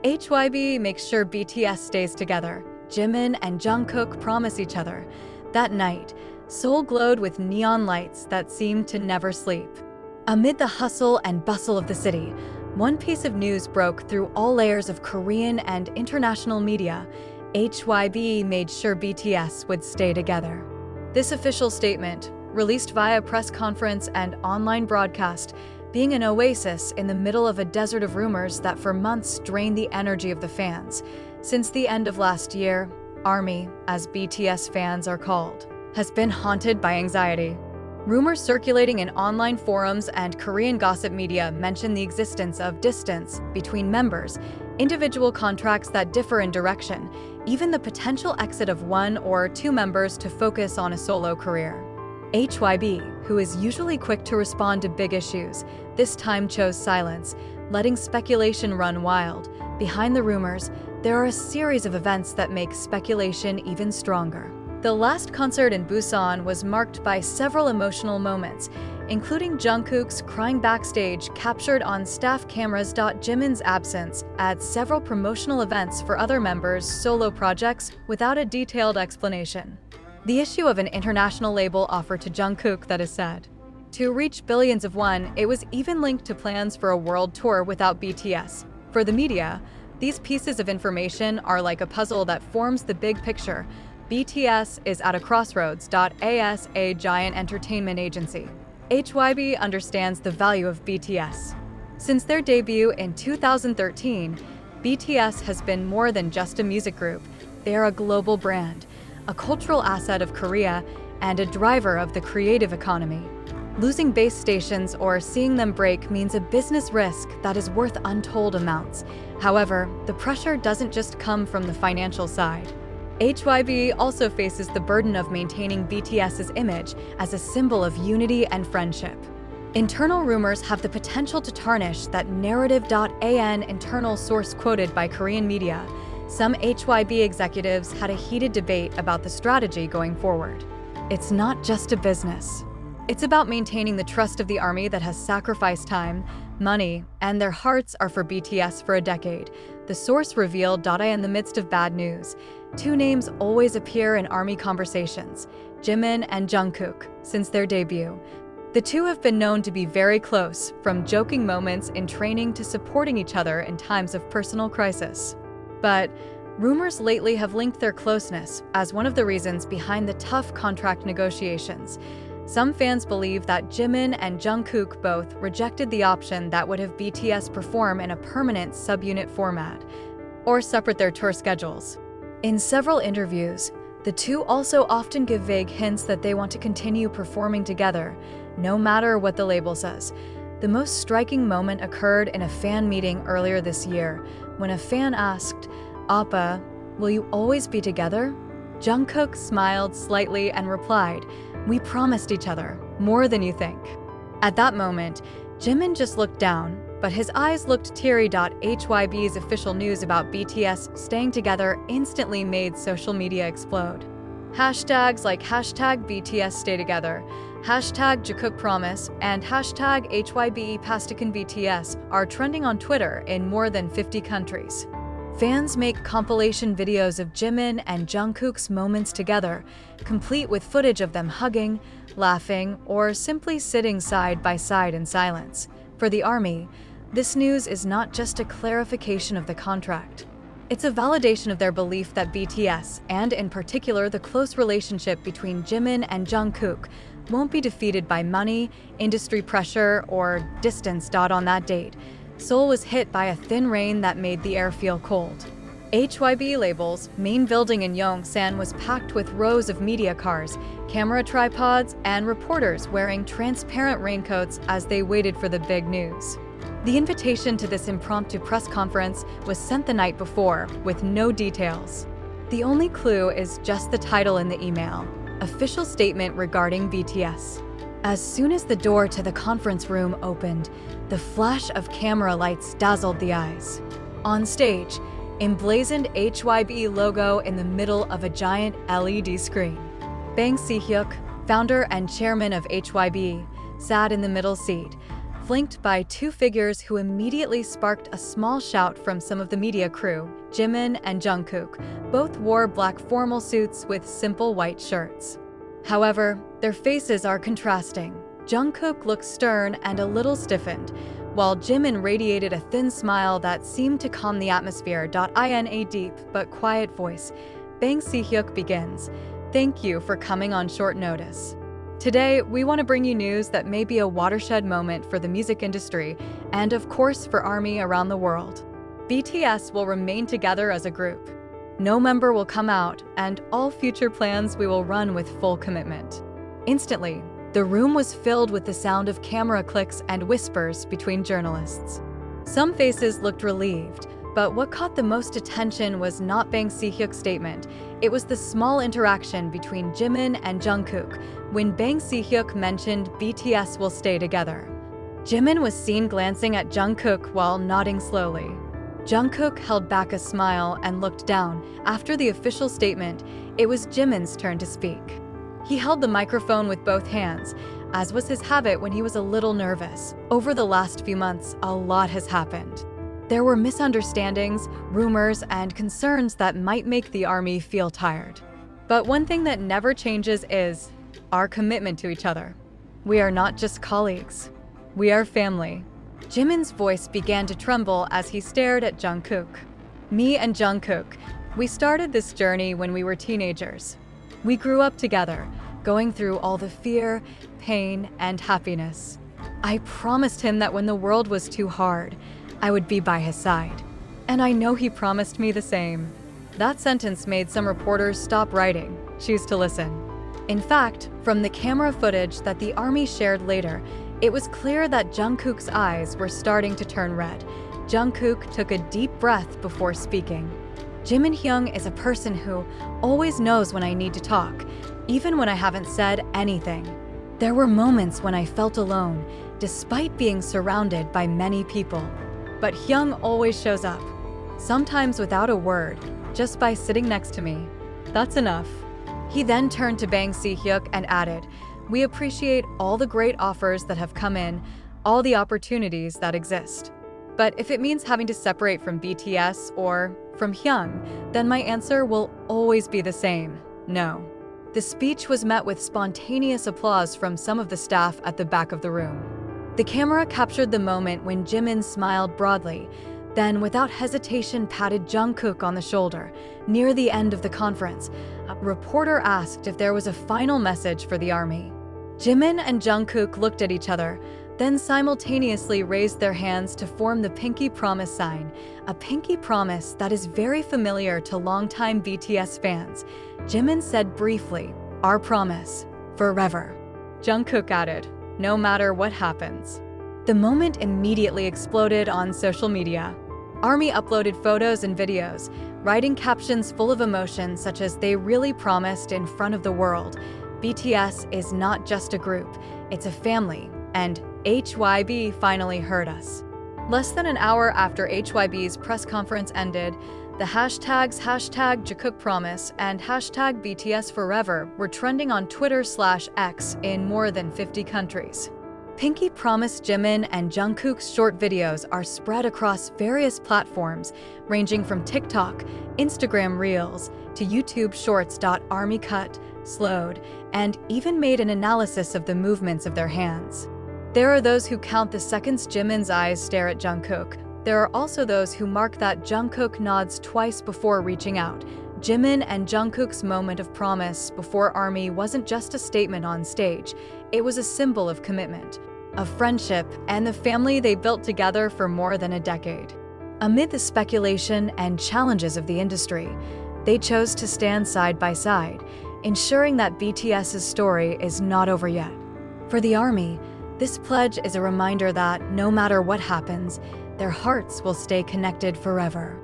HYBE makes sure BTS stays together. Jimin and Jungkook promise each other. That night, Seoul glowed with neon lights that seemed to never sleep. Amid the hustle and bustle of the city, one piece of news broke through all layers of Korean and international media. HYBE made sure BTS would stay together. This official statement, released via press conference and online broadcast, being an oasis in the middle of a desert of rumors that for months drained the energy of the fans. Since the end of last year, ARMY, as BTS fans are called, has been haunted by anxiety. Rumors circulating in online forums and Korean gossip media mention the existence of distance between members, individual contracts that differ in direction, even the potential exit of one or two members to focus on a solo career. HYBE, who is usually quick to respond to big issues, this time chose silence, letting speculation run wild. Behind the rumors, there are a series of events that make speculation even stronger. The last concert in Busan was marked by several emotional moments, including Jungkook's crying backstage captured on staff cameras. Jimin's absence at several promotional events for other members' solo projects without a detailed explanation. The issue of an international label offer to Jungkook that is said to reach billions of won. It was even linked to plans for a world tour without BTS. For the media, these pieces of information are like a puzzle that forms the big picture. BTS is at a crossroads. As a giant entertainment agency, HYBE understands the value of BTS. Since their debut in 2013, BTS has been more than just a music group. They are a global brand, a cultural asset of Korea, and a driver of the creative economy. Losing base stations or seeing them break means a business risk that is worth untold amounts. However, the pressure doesn't just come from the financial side. HYBE also faces the burden of maintaining BTS's image as a symbol of unity and friendship. Internal rumors have the potential to tarnish that narrative. An internal source quoted by Korean media, some HYBE executives had a heated debate about the strategy going forward. It's not just a business. It's about maintaining the trust of the army that has sacrificed time, money, and their hearts are for BTS for a decade, the source revealed. In the midst of bad news, two names always appear in army conversations: Jimin and Jungkook. Since their debut, the two have been known to be very close, from joking moments in training to supporting each other in times of personal crisis. But rumors lately have linked their closeness as one of the reasons behind the tough contract negotiations. Some fans believe that Jimin and Jungkook both rejected the option that would have BTS perform in a permanent subunit format or separate their tour schedules. In several interviews, the two also often give vague hints that they want to continue performing together, no matter what the label says. The most striking moment occurred in a fan meeting earlier this year, when a fan asked, "Appa, will you always be together?" Jungkook smiled slightly and replied, "We promised each other, more than you think." At that moment, Jimin just looked down, but his eyes looked teary. HYBE's official news about BTS staying together instantly made social media explode. Hashtags like #BTS StayTogether, #JungkookPromise, and #HYBEPastikanBTS are trending on Twitter in more than 50 countries. Fans make compilation videos of Jimin and Jungkook's moments together, complete with footage of them hugging, laughing, or simply sitting side by side in silence. For the ARMY, this news is not just a clarification of the contract. It's a validation of their belief that BTS, and in particular the close relationship between Jimin and Jungkook, won't be defeated by money, industry pressure, or distance. On that date, Seoul was hit by a thin rain that made the air feel cold. HYBE label's main building in Yongsan was packed with rows of media cars, camera tripods, and reporters wearing transparent raincoats as they waited for the big news. The invitation to this impromptu press conference was sent the night before, with no details. The only clue is just the title in the email: Official Statement Regarding BTS. As soon as the door to the conference room opened, the flash of camera lights dazzled the eyes. On stage, emblazoned HYBE logo in the middle of a giant LED screen. Bang Si-hyuk, founder and chairman of HYBE, sat in the middle seat. flanked by two figures who immediately sparked a small shout from some of the media crew. Jimin and Jungkook both wore black formal suits with simple white shirts. However, their faces are contrasting. Jungkook looked stern and a little stiffened, while Jimin radiated a thin smile that seemed to calm the atmosphere. In a deep but quiet voice, Bang Si-hyuk begins, "Thank you for coming on short notice. Today, we want to bring you news that may be a watershed moment for the music industry and, of course, for ARMY around the world. BTS will remain together as a group. No member will come out, and all future plans we will run with full commitment." Instantly, the room was filled with the sound of camera clicks and whispers between journalists. Some faces looked relieved, but what caught the most attention was not Bang Si-hyuk's statement. It was the small interaction between Jimin and Jungkook when Bang Si-hyuk mentioned BTS will stay together. Jimin was seen glancing at Jungkook while nodding slowly. Jungkook held back a smile and looked down. After the official statement, it was Jimin's turn to speak. He held the microphone with both hands, as was his habit when he was a little nervous. Over the last few months, a lot has happened. There were misunderstandings, rumors, and concerns that might make the ARMY feel tired. But one thing that never changes is our commitment to each other. We are not just colleagues. We are family. Jimin's voice began to tremble as he stared at Jungkook. Me and Jungkook, we started this journey when we were teenagers. We grew up together, going through all the fear, pain, and happiness. I promised him that when the world was too hard, I would be by his side. And I know he promised me the same. That sentence made some reporters stop writing, choose to listen. In fact, from the camera footage that the ARMY shared later, it was clear that Jungkook's eyes were starting to turn red. Jungkook took a deep breath before speaking. Jimin Hyung is a person who always knows when I need to talk, even when I haven't said anything. There were moments when I felt alone, despite being surrounded by many people. But Hyung always shows up, sometimes without a word, just by sitting next to me. That's enough. He then turned to Bang Si-hyuk and added, "We appreciate all the great offers that have come in, all the opportunities that exist. But if it means having to separate from BTS or from Hyung, then my answer will always be the same: no." The speech was met with spontaneous applause from some of the staff at the back of the room. The camera captured the moment when Jimin smiled broadly, then without hesitation patted Jungkook on the shoulder. Near the end of the conference, a reporter asked if there was a final message for the ARMY. Jimin and Jungkook looked at each other, then simultaneously raised their hands to form the pinky promise sign, a pinky promise that is very familiar to longtime BTS fans. Jimin said briefly, "Our promise, forever." Jungkook added, "No matter what happens." The moment immediately exploded on social media. ARMY uploaded photos and videos, writing captions full of emotion such as "They really promised in front of the world." BTS is not just a group, it's a family, and HYBE finally heard us. Less than an hour after HYBE's press conference ended, the hashtags #JungkookPromise and #BTSForever were trending on Twitter/X in more than 50 countries. Pinky Promise Jimin and Jungkook's short videos are spread across various platforms, ranging from TikTok, Instagram Reels, to YouTube Shorts. ARMY cut, slowed, and even made an analysis of the movements of their hands. There are those who count the seconds Jimin's eyes stare at Jungkook. There are also those who mark that Jungkook nods twice before reaching out. Jimin and Jungkook's moment of promise before ARMY wasn't just a statement on stage, it was a symbol of commitment, of friendship, and the family they built together for more than a decade. Amid the speculation and challenges of the industry, they chose to stand side by side, ensuring that BTS's story is not over yet. For the ARMY, this pledge is a reminder that no matter what happens, their hearts will stay connected forever.